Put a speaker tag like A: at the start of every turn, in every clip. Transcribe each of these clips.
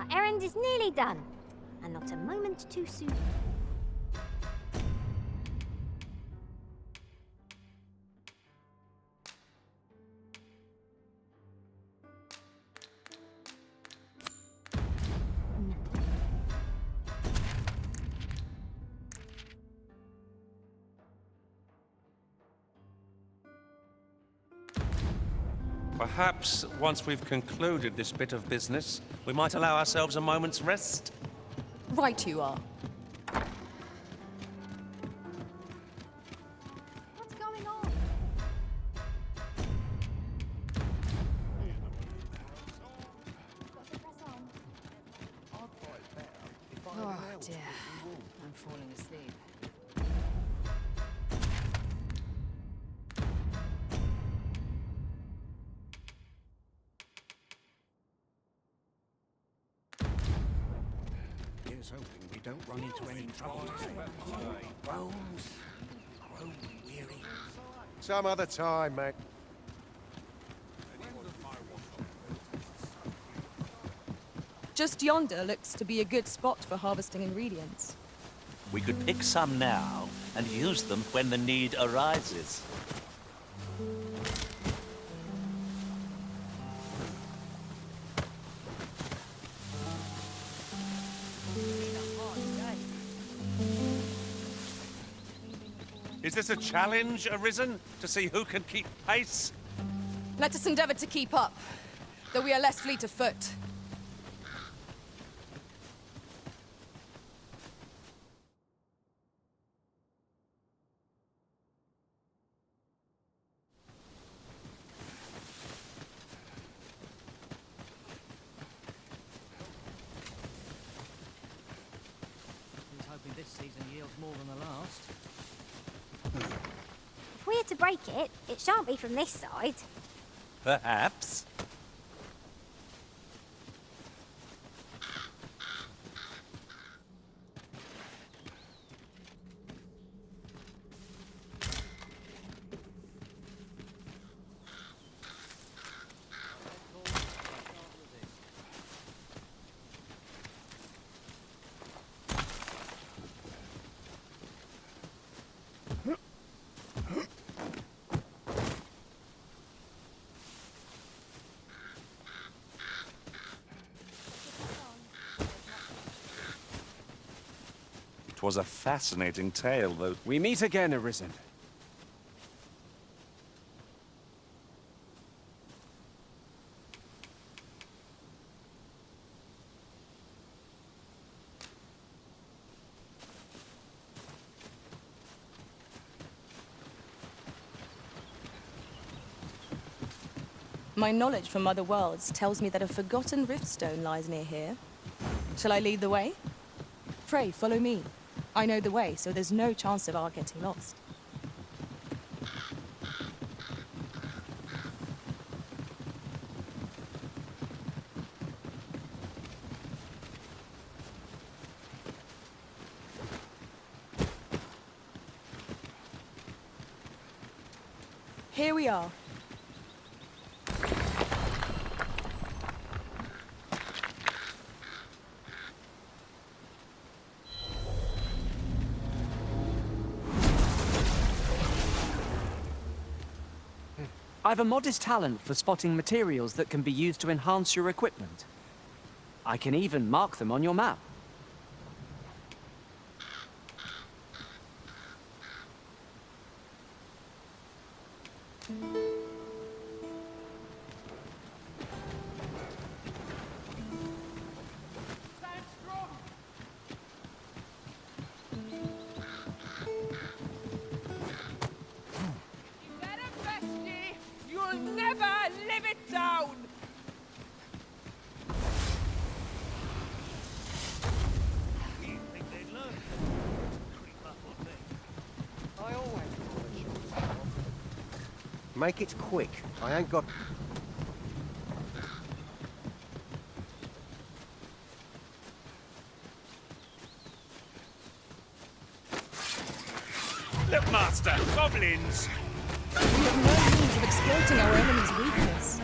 A: Our errand is nearly done, and not a moment too soon.
B: Perhaps once we've concluded this bit of business, we might allow ourselves a moment's rest.
C: Right you are.
A: What's going on?
C: Oh dear, I'm falling asleep.
D: Here's hoping we don't run into any trouble. Bones grow weary.
E: Some other time, mate.
C: Just yonder looks to be a good spot for harvesting ingredients.
F: We could pick some now and use them when the need arises.
B: Is this a challenge arisen to see who can keep pace?
C: Let us endeavor to keep up, though we are less fleet of foot.
G: He's hoping this season yields more than the last.
A: If we're to break it, it shan't be from this side.
F: Perhaps. It was a fascinating tale, though.
D: We meet again, Arisen.
C: My knowledge from other worlds tells me that a forgotten riftstone lies near here. Shall I lead the way? Pray, follow me. I know the way, so there's no chance of our getting lost. Here we are.
G: I've a modest talent for spotting materials that can be used to enhance your equipment. I can even mark them on your map.
E: Make it quick. I ain't got...
B: Look, Master! Goblins!
C: We have no means of exploiting our enemy's weakness.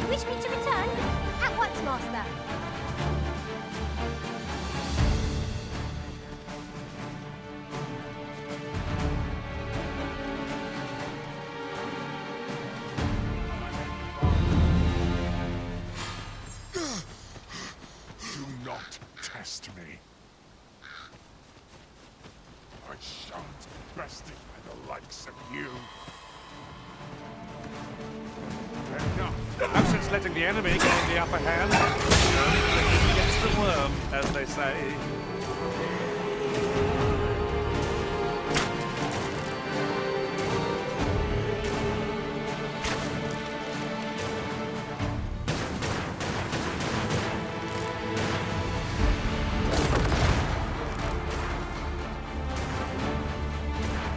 A: You wish me to return? At once, Master.
H: Do not test me. I shan't be bested by the likes of you.
B: Enough. Now since letting the enemy gain the upper hand, only gets the worm, as they say.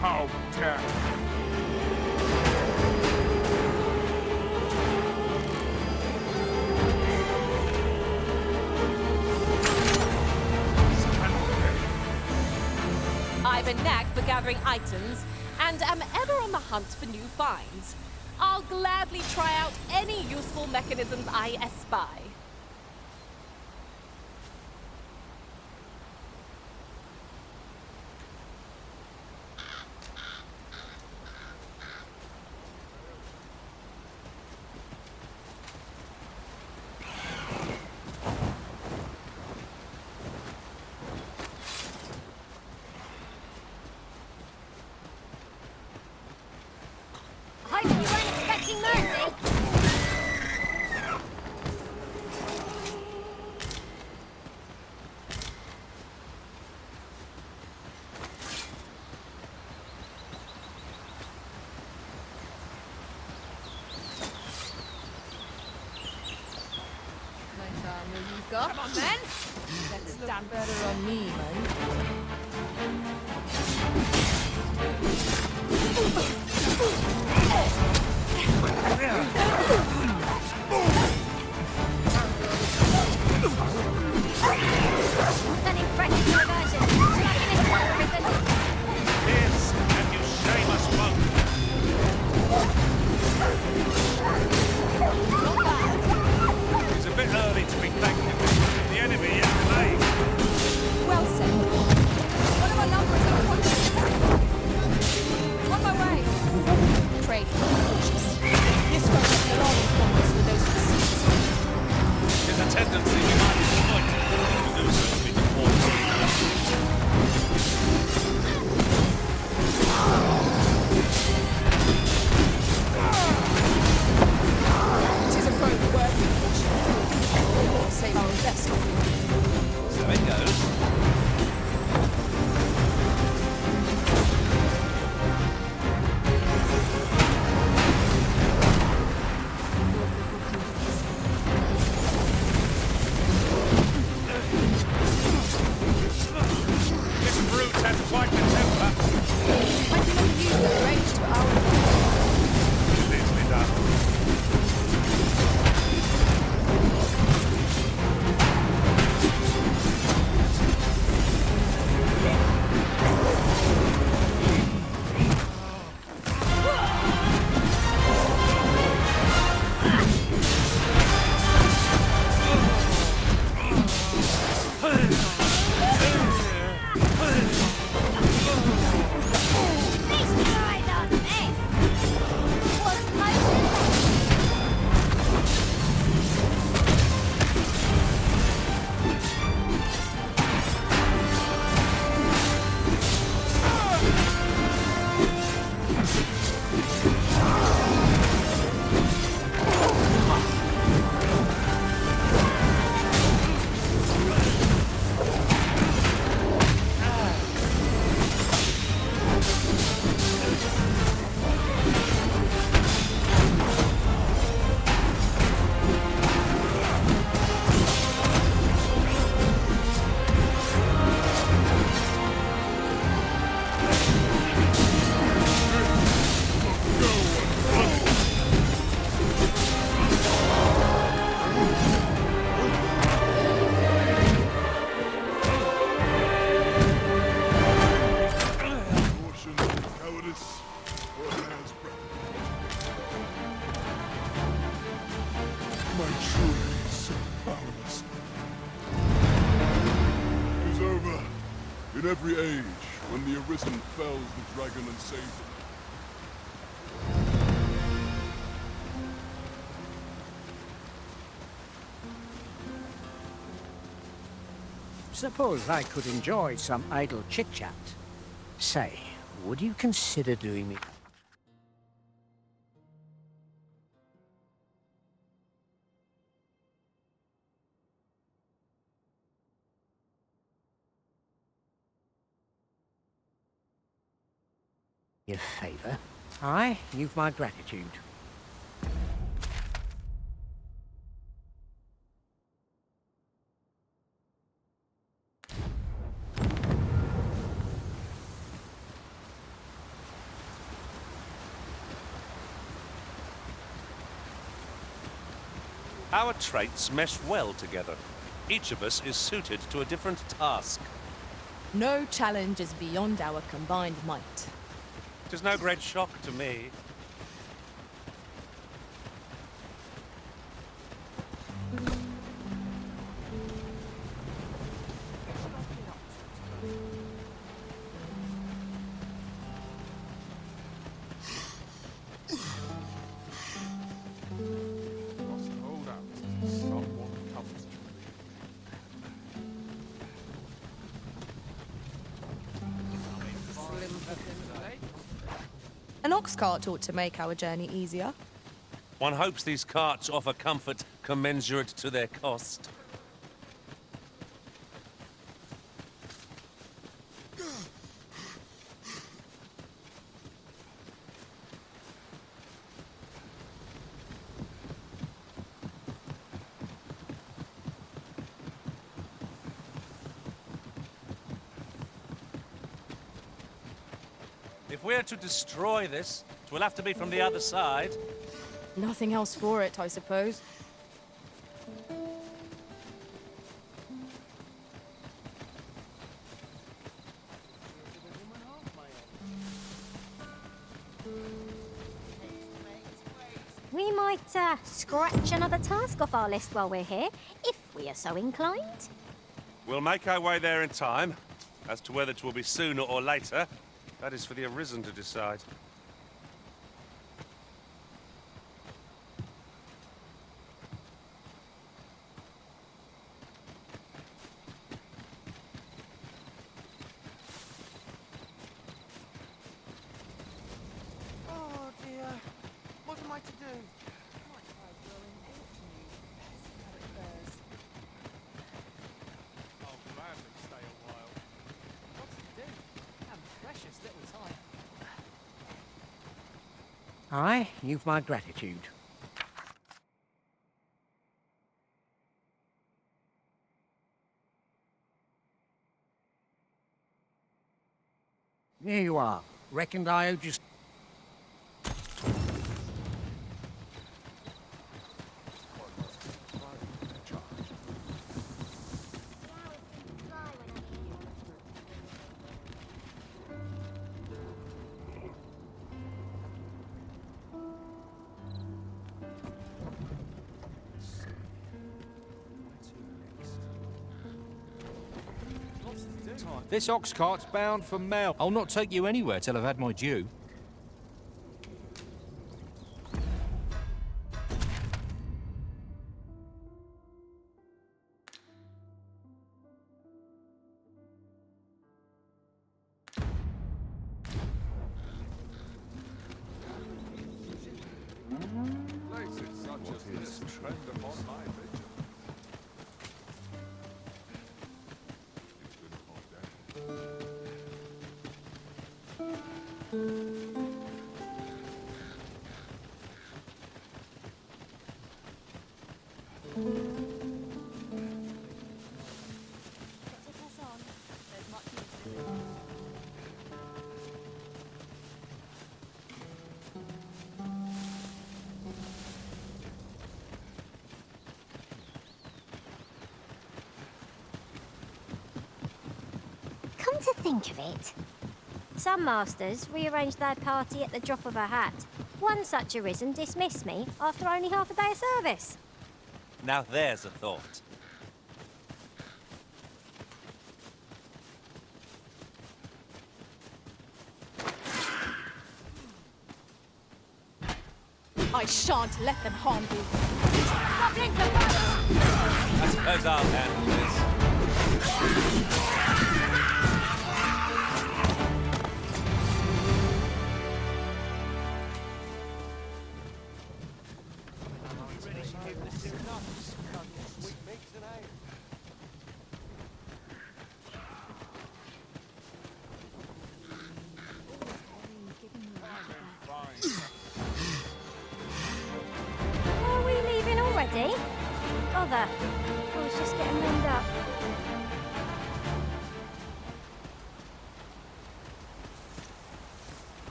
H: How dare you?
I: I've a knack for gathering items, and am ever on the hunt for new finds. I'll gladly try out any useful mechanisms I espy.
A: Hoping you weren't expecting mercy.
C: Nice armor you've got. Come on, then. Let's stand better on me, man.
A: An impressive diversion. Shall I finish what I presented?
B: Yes, and you shame us both. It's a bit early to be thanking the enemy yet today.
C: Well said. One of our numbers are conscious. On my way. Pray, cautious. This road is long.
H: My trees boundless. It is over. In every age, when the Arisen fells the dragon and saves it.
D: Suppose I could enjoy some idle chit-chat. Say, would you consider doing me... a favour? Aye, you've my gratitude.
F: Our traits mesh well together. Each of us is suited to a different task.
C: No challenge is beyond our combined might.
F: It is no great shock to me.
H: Must hold out till someone comes to
C: An ox cart ought to make our journey easier.
F: One hopes these carts offer comfort commensurate to their cost. If we're to destroy this, it will have to be from the other side.
C: Nothing else for it, I suppose.
A: We might scratch another task off our list while we're here, if we are so inclined.
F: We'll make our way there in time. As to whether it will be sooner or later, that is for the Arisen to decide.
E: Oh dear. What am I to do?
B: I'll gladly stay a while.
G: What's to do? And precious little time.
D: Aye, you've my gratitude. Here you are. Reckoned I owed you...
J: This ox cart's bound for Mel. I'll not take you anywhere till I've had my due.
H: places such as this trend upon my vigil. It's been a hot day.
A: Come to think of it, some masters rearrange their party at the drop of a hat. One such Arisen dismissed me after only half a day of service.
F: Now there's a thought.
C: I shan't let them harm you.
F: I suppose I'll handle this.
A: Are we leaving already? Bother. I was just getting warmed up.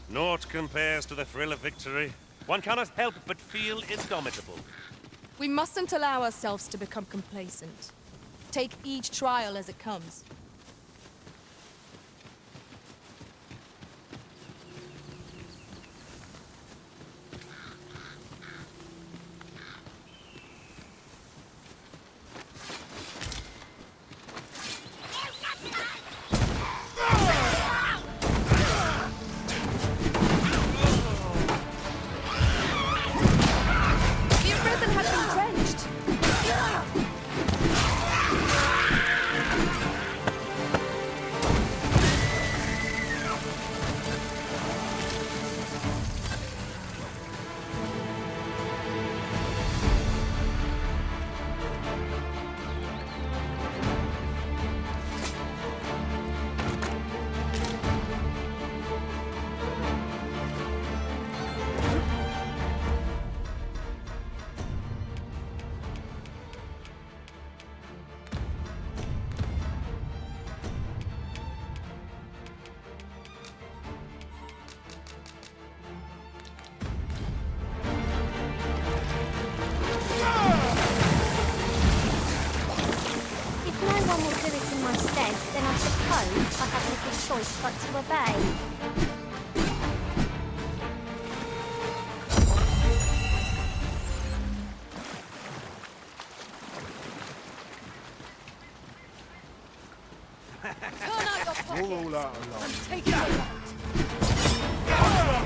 F: Naught compares to the thrill of victory. One cannot help but feel indomitable.
C: We mustn't allow ourselves to become complacent. Take each trial as it comes. The Arisen has been drenched.
A: If no one will do it in my stead, then I suppose I have little choice but to obey.
C: Turn out your pockets
H: You're all out of luck.
C: and take it out.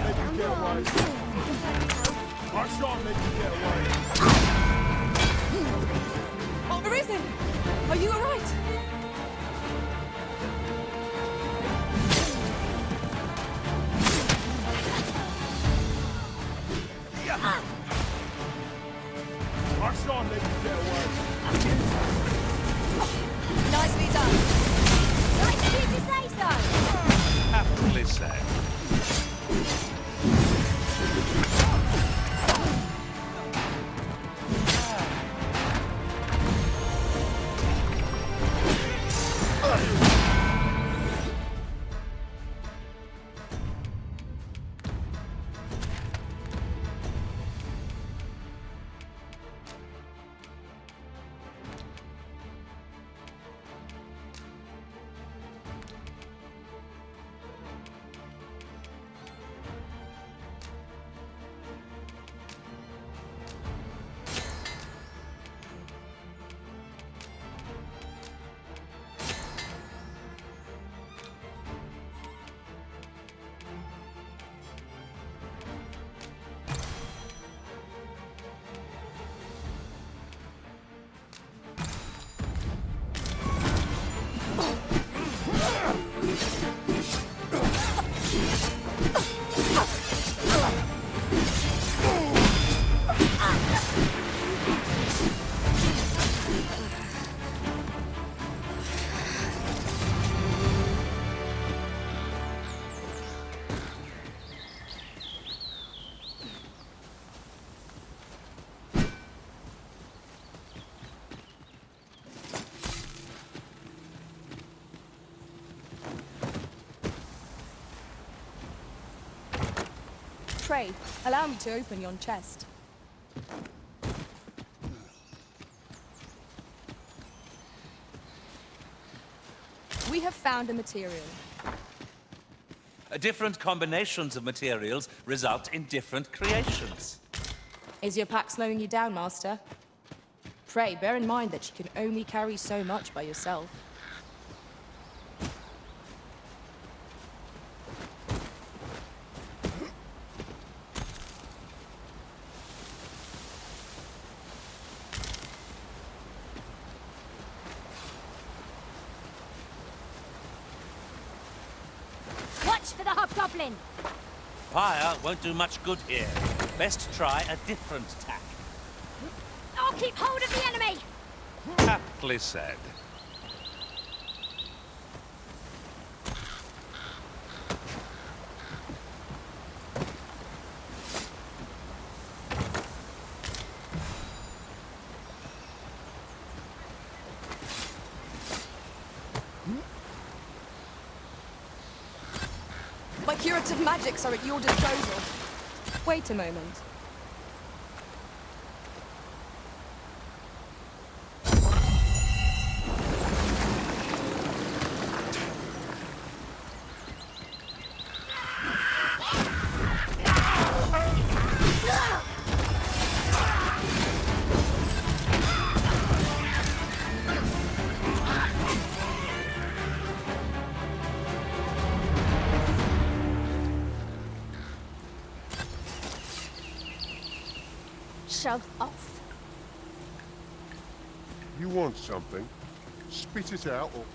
H: Make you get away. I shan't make you get away.
C: Oh, Arisen! Are you alright?
H: I shan't make you get away.
C: Nicely done.
A: Nice of you to say so!
F: Happily said.
C: Pray, allow me to open yon chest. We have found a material.
K: Different combinations of materials result in different creations.
C: Is your pack slowing you down, Master? Pray, bear in mind that you can only carry so much by yourself.
A: Watch for the hobgoblin!
K: Fire won't do much good here. Best try a different tack.
A: I'll keep hold of the enemy!
F: Aptly said.
C: My curative magics are at your disposal. Wait a moment.
A: Show off.
H: You want something? Spit it out or...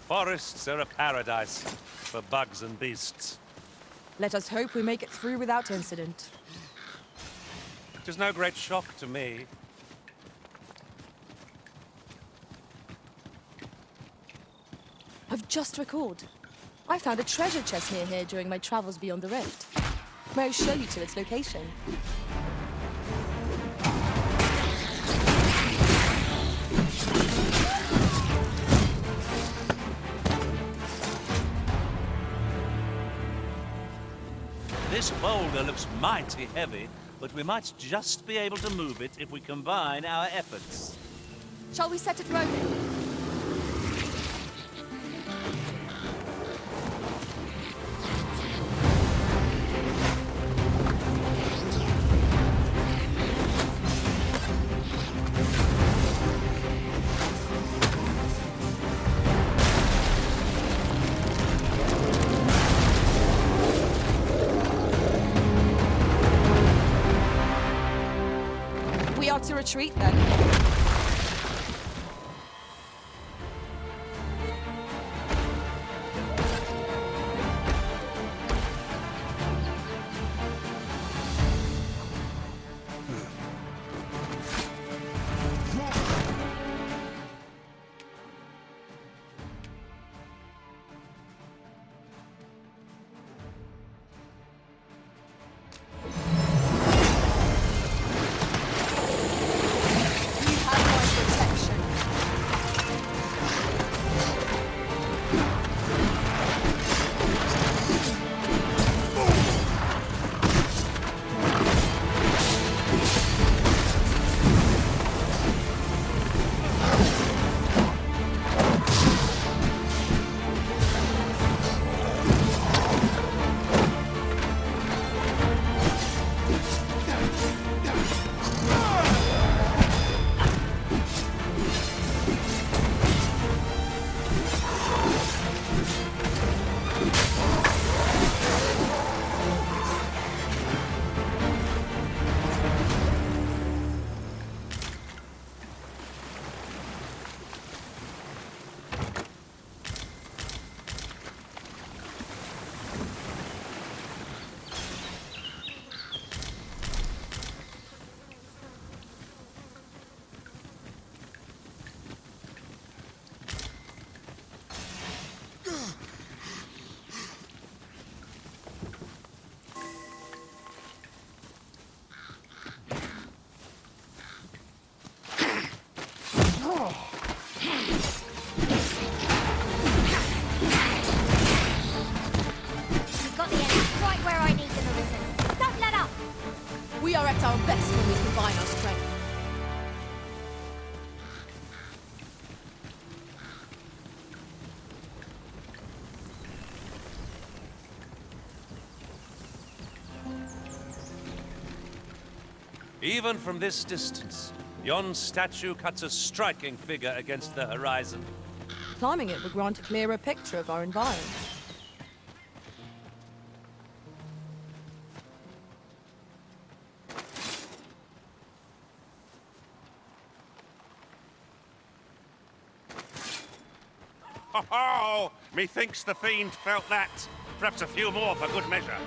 F: Forests are a paradise for bugs and beasts.
C: Let us hope we make it through without incident.
F: It is no great shock to me.
C: I've just recalled. I found a treasure chest near here during my travels beyond the rift. May I show you to its location?
K: This boulder looks mighty heavy, but we might just be able to move it if we combine our efforts.
C: Shall we set it rolling? We are to retreat then.
I: when we combine our strength.
F: Even from this distance, yon statue cuts a striking figure against the horizon.
C: Climbing it would grant a clearer picture of our environment.
F: Ho ho! Methinks the fiend felt that. Perhaps a few more for good measure.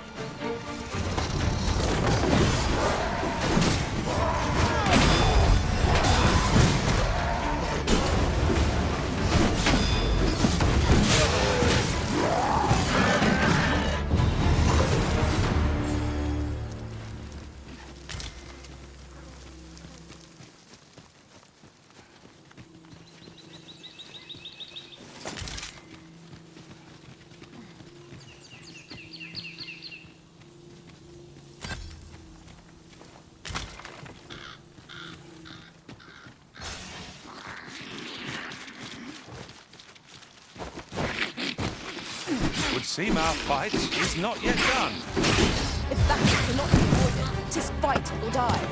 F: Would seem our fight is not yet done.
C: If that cannot be avoided, 'tis fight or die.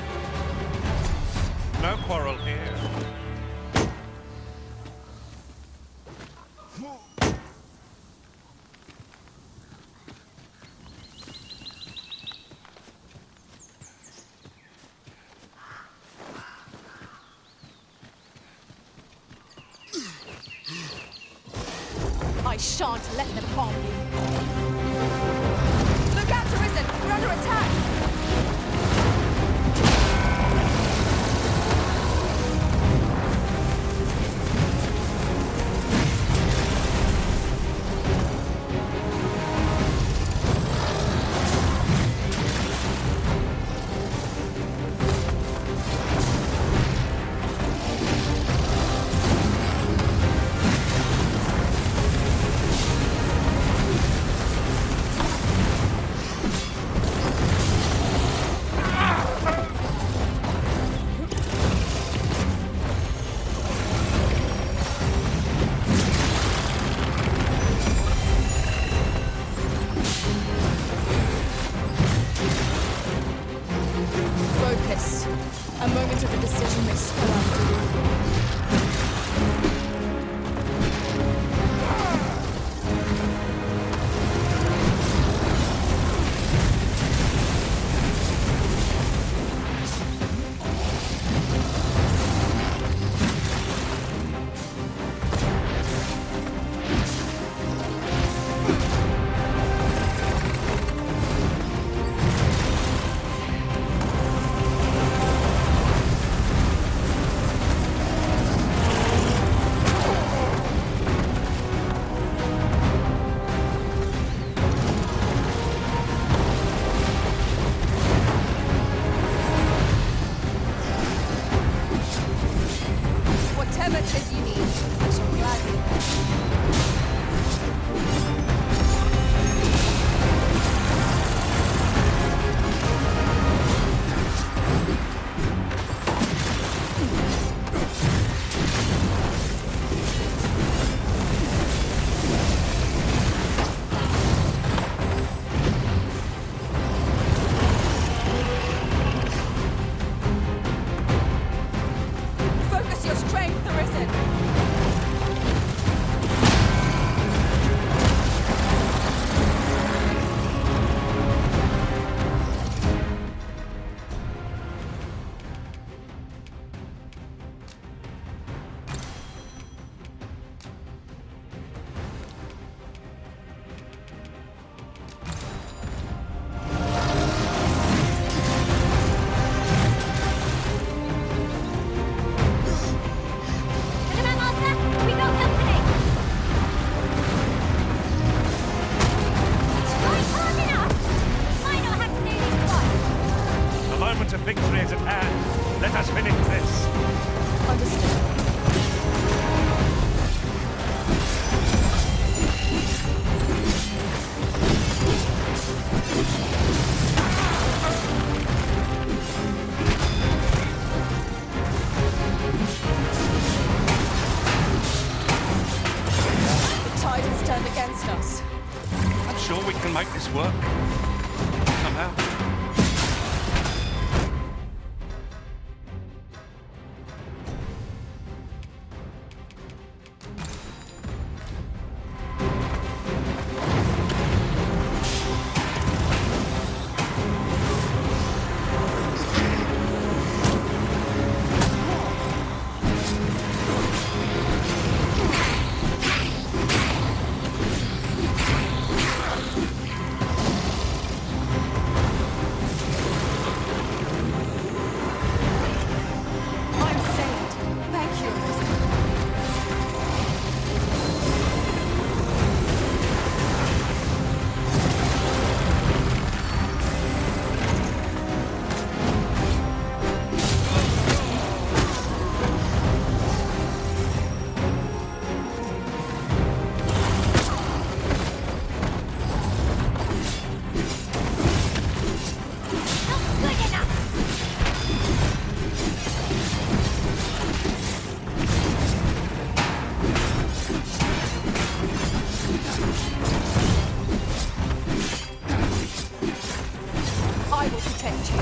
F: No quarrel here.
C: I shan't let them harm you. Look out, Arisen! We're under attack! Focus. A moment of indecision may spell out. Whatever it is you need, I shall gladly. Focus your strength, Arisen!
A: Come on, Master! We got company! Strike hard enough! Might not have to do this twice.
F: The moment of victory is at hand. Let us finish this.
C: Understood.
F: work. Somehow.
C: I'm saved. Thank you, Arisen.
A: Good enough!
C: I will protect you.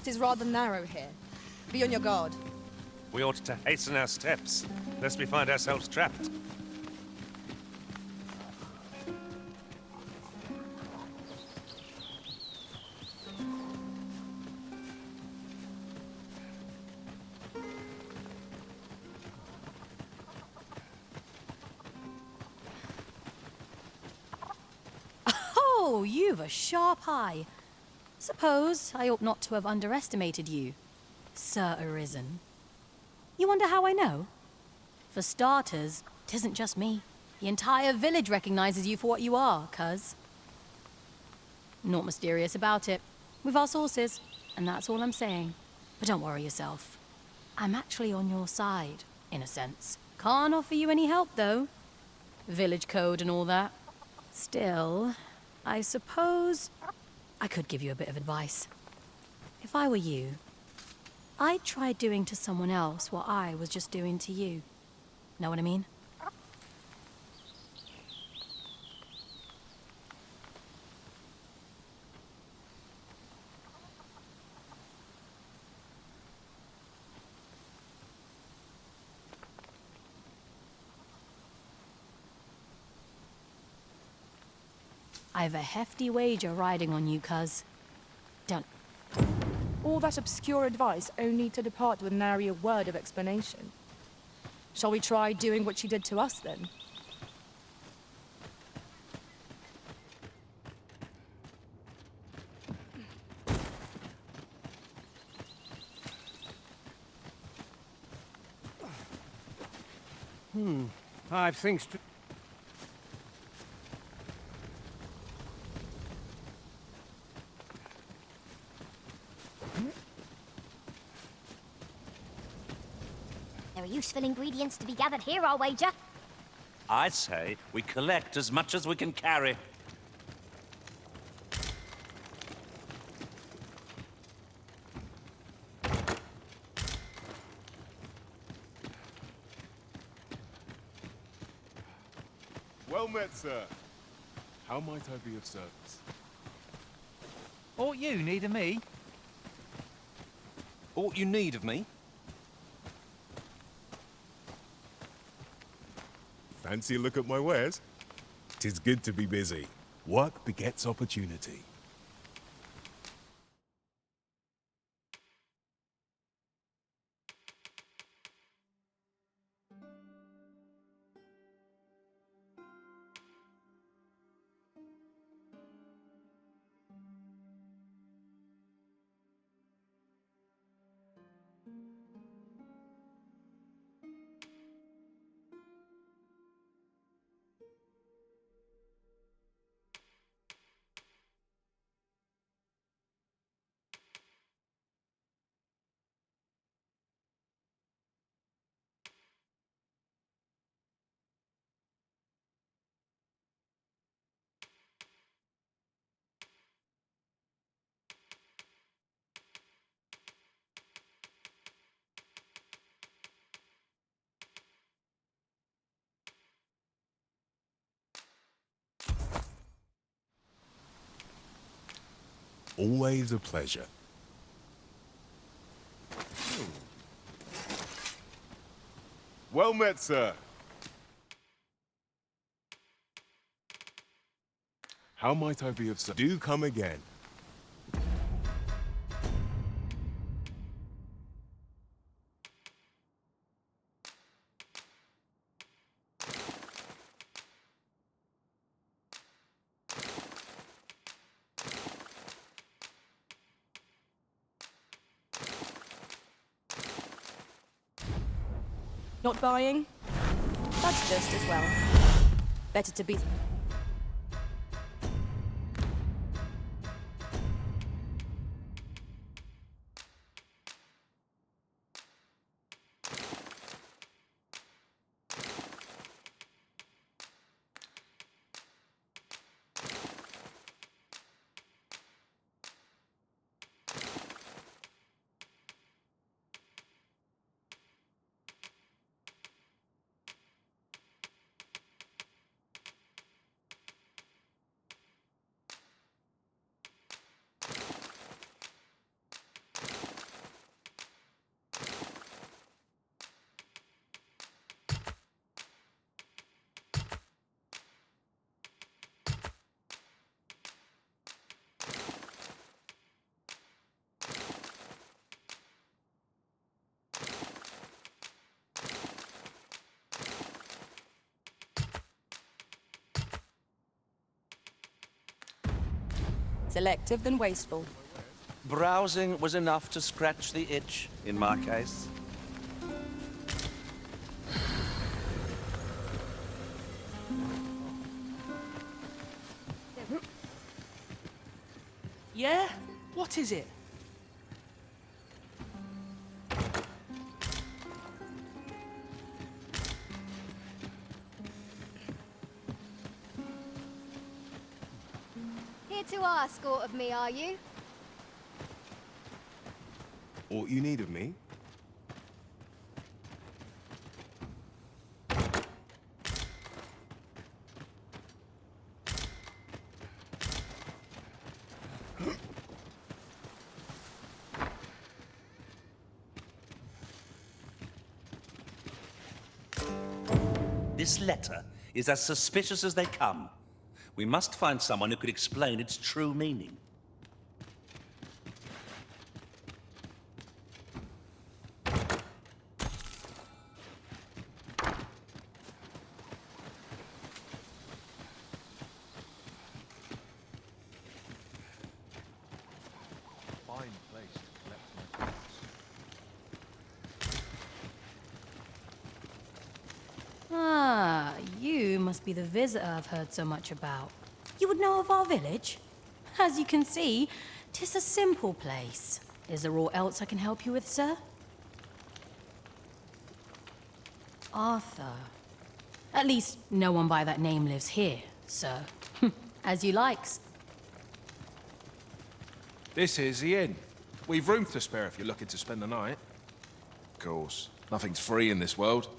C: It is rather narrow here. Be on your guard.
F: We ought to hasten our steps, lest we find ourselves trapped.
A: Oh, you've a sharp eye. Suppose I ought not to have underestimated you, Sir Arisen. You wonder how I know? For starters, 'tisn't just me. The entire village recognizes you for what you are, cuz. Naught mysterious about it. We've our sources, and that's all I'm saying. But don't worry yourself. I'm actually on your side, in a sense. Can't offer you any help, though. Village code and all that. Still, I suppose I could give you a bit of advice. If I were you, I'd try doing to someone else what I was just doing to you. Know what I mean? I've a hefty wager riding on you, cuz. Don't.
C: All that obscure advice only to depart with nary a word of explanation. Shall we try doing what she did to us, then?
E: I've things to...
L: There are useful ingredients to be gathered here, I'll wager.
K: I say we collect as much as we can carry.
H: Well met, sir. How might I be of service?
J: Aught you need of me?
E: Aught you need of me?
H: Fancy a look at my wares? 'Tis good to be busy. Work begets opportunity. Always a pleasure. Well met, sir. How might I be of service? Do come again.
C: Not buying? That's just as well. Better to be... Selective than wasteful.
K: Browsing was enough to scratch the itch, in my case.
G: Yeah? What is it?
L: Here to ask aught of me, are you?
H: Aught you need of me?
K: This letter is as suspicious as they come. We must find someone who could explain its true meaning.
J: Fine place to collect my goods.
A: Ah, you must be the visitor I've heard so much about. You would know of our village? As you can see, 'tis a simple place. Is there aught else I can help you with, sir? Arthur. At least, no one by that name lives here, sir. As you likes.
J: This is the inn. We've room to spare if you're looking to spend the night. Of course. Nothing's free in this world.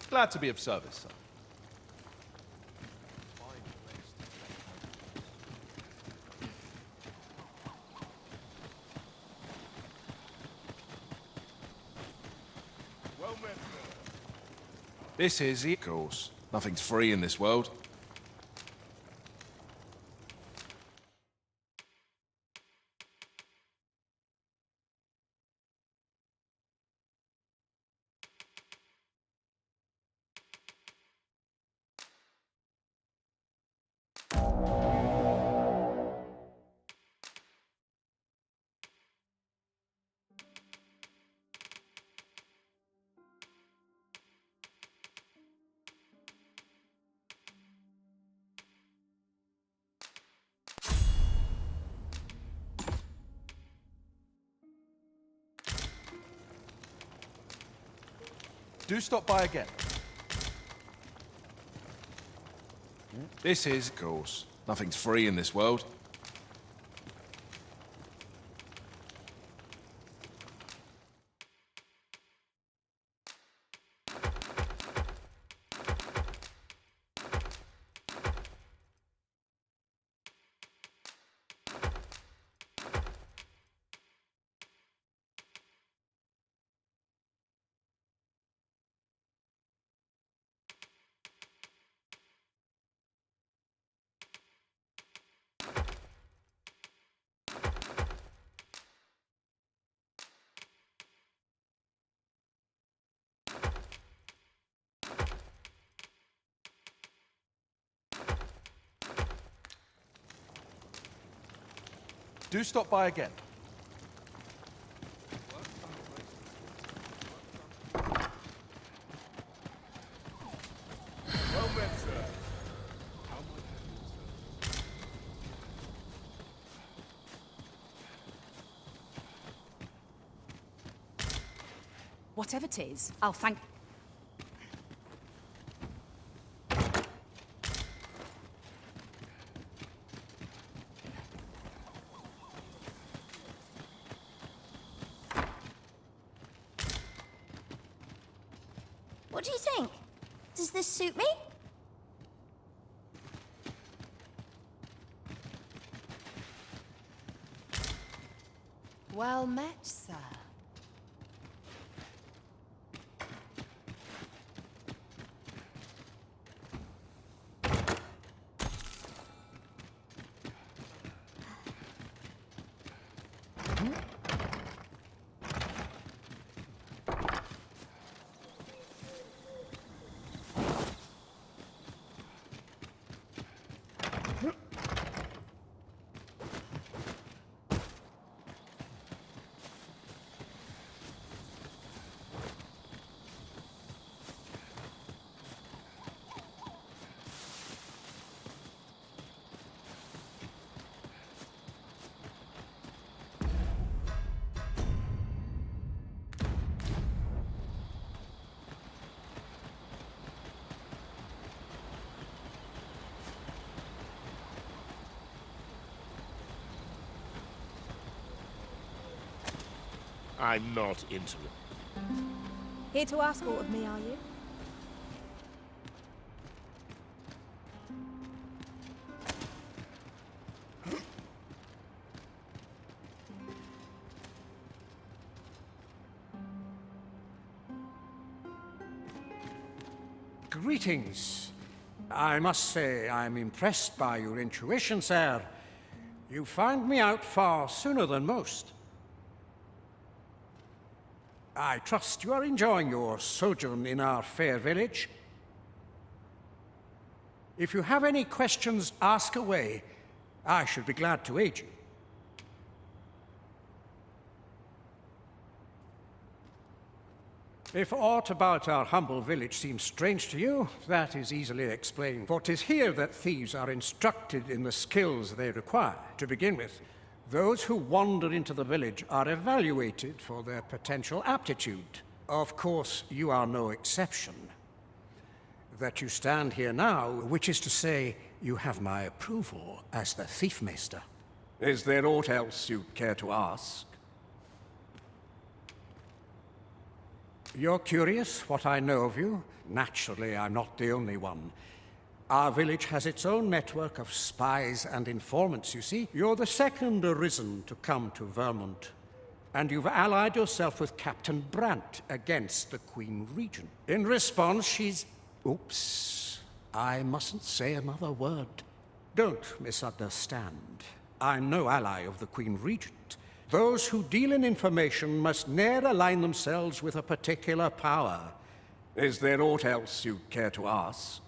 J: Glad to be of service, sir.
H: Well met, sir.
J: This is the... Of course. Nothing's free in this world. Do stop by again. This is... Of course. Nothing's free in this world. Do stop by again.
H: Well met, sir.
C: Whatever it is, I'll thank...
L: What do you think? Does this suit me?
C: Well met, sir.
B: I'm not into it.
C: Here to ask aught of me, are you?
D: Greetings. I must say I'm impressed by your intuition, sir. You found me out far sooner than most. I trust you are enjoying your sojourn in our fair village. If you have any questions, ask away. I should be glad to aid you. If aught about our humble village seems strange to you, that is easily explained. For 'tis here that thieves are instructed in the skills they require. To begin with, those who wander into the village are evaluated for their potential aptitude. Of course, you are no exception. That you stand here now, which is to say, you have my approval as the Thiefmeister. Is there aught else you'd care to ask? You're curious what I know of you? Naturally, I'm not the only one. Our village has its own network of spies and informants, you see. You're the second Arisen to come to Vermont, and you've allied yourself with Captain Brandt against the Queen Regent. In response, she's... Oops. I mustn't say another word. Don't misunderstand. I'm no ally of the Queen Regent. Those who deal in information must ne'er align themselves with a particular power. Is there aught else you care to ask?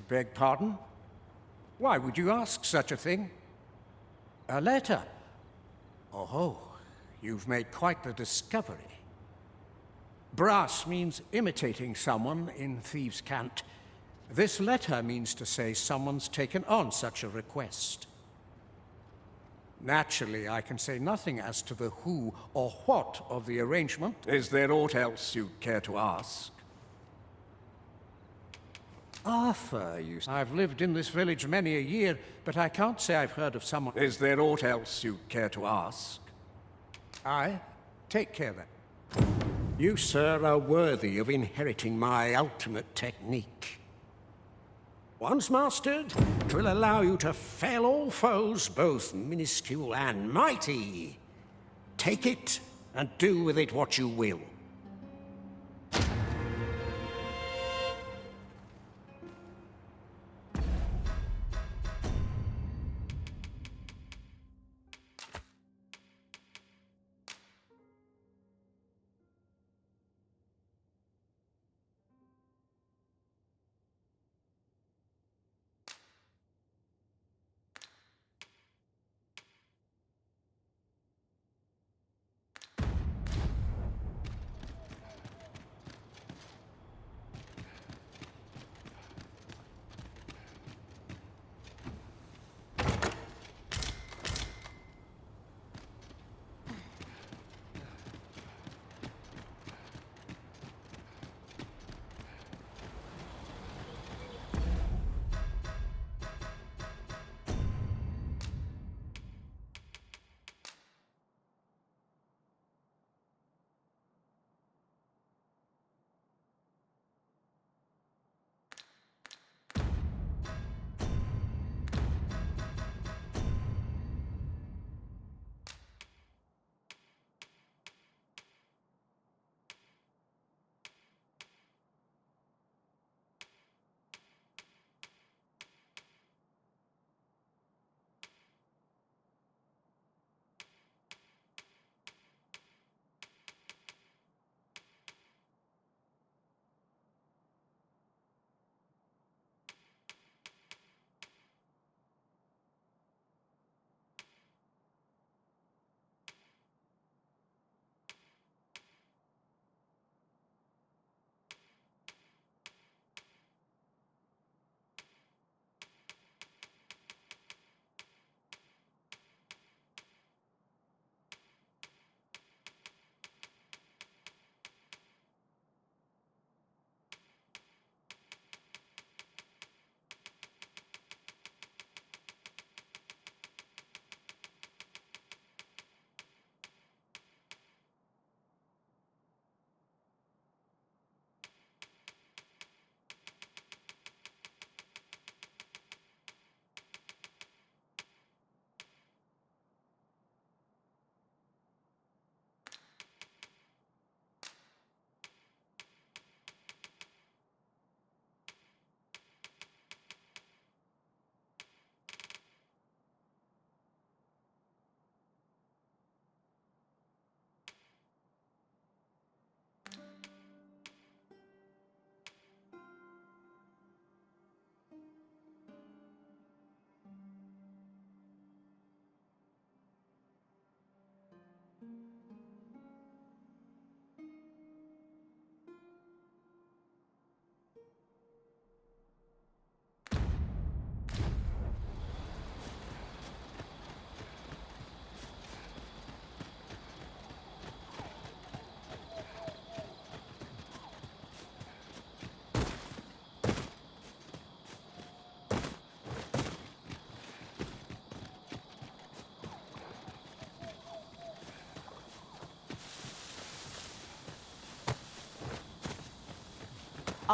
D: Beg pardon? Why would you ask such a thing? A letter? Oh, you've made quite the discovery. Brass means imitating someone in thieves' cant. This letter means to say someone's taken on such a request. Naturally, I can say nothing as to the who or what of the arrangement. Is there aught else you'd care to ask? Arthur, I've lived in this village many a year, but I can't say I've heard of someone... Is there aught else you'd care to ask? Aye, take care then. You, sir, are worthy of inheriting my ultimate technique. Once mastered, 'twill allow you to fell all foes, both minuscule and mighty. Take it, and do with it what you will.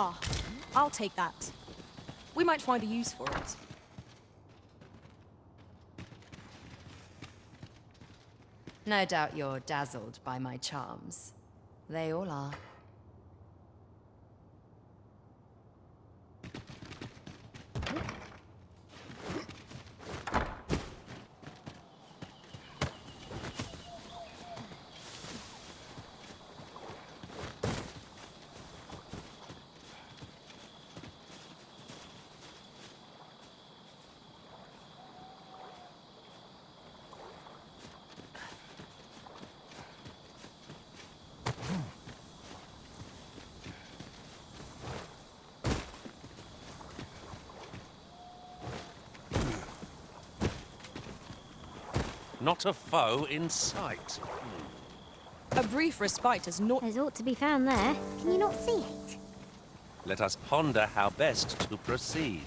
C: Ah, I'll take that. We might find a use for it.
M: No doubt you're dazzled by my charms. They all are.
F: Not a foe in sight.
C: A brief respite has not...
L: There's ought to be found there. Can you not see it?
F: Let us ponder how best to proceed.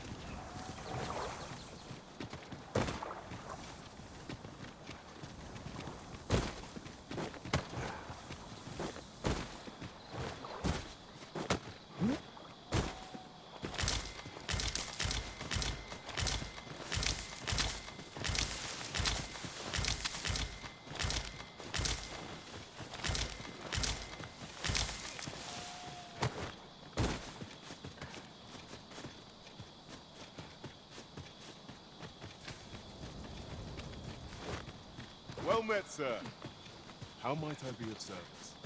H: Well met, sir. How might I be of service?